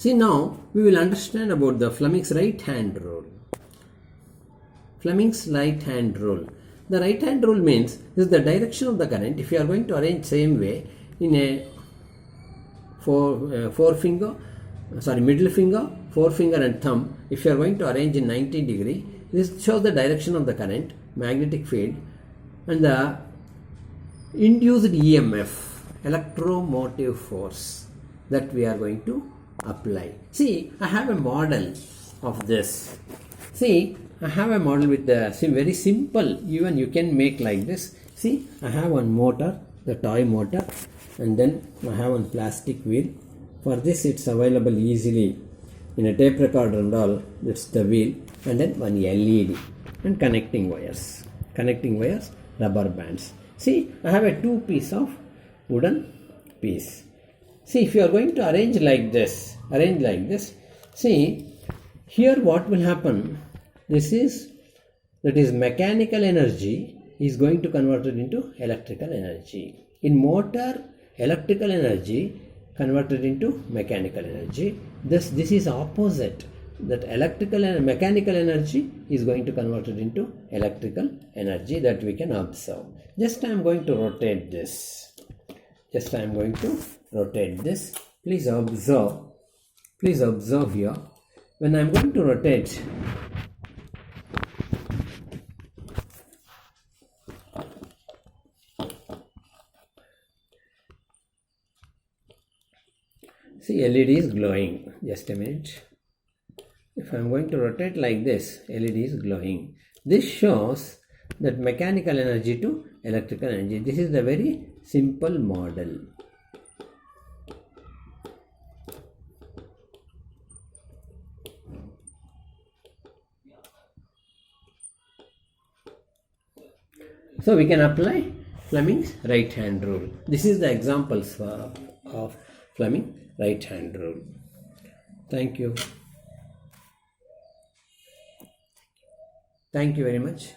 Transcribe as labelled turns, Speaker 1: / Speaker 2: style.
Speaker 1: See, now we will understand about the Fleming's right hand rule. Fleming's right hand rule. The right hand rule means this is the direction of the current. If you are going to arrange same way in a middle finger, forefinger and thumb, if you are going to arrange in 90 degree, this shows the direction of the current, magnetic field, and the induced EMF, electromotive force, that we are going to apply. See, I have a model of this. See, I have a model with the very simple, even you can make like this. See, I have one motor, the toy motor, and then I have one plastic wheel. For this it's available easily in a tape recorder and all. That's the wheel, and then one LED and connecting wires, rubber bands. See, I have a 2 piece of wooden piece. See, if you are going to arrange like this, see, here what will happen, that is mechanical energy is going to convert it into electrical energy. In motor, electrical energy converted into mechanical energy. This is opposite. That electrical and mechanical energy is going to convert it into electrical energy, that we can observe. Just I am going to rotate this. Please observe here. When I am going to rotate, see, LED is glowing. Just a minute. If I am going to rotate like this, LED is glowing. This shows that mechanical energy to electrical energy. This is the very simple model. So we can apply Fleming's right hand rule. This is the examples of Fleming's right hand rule. Thank you. Thank you very much.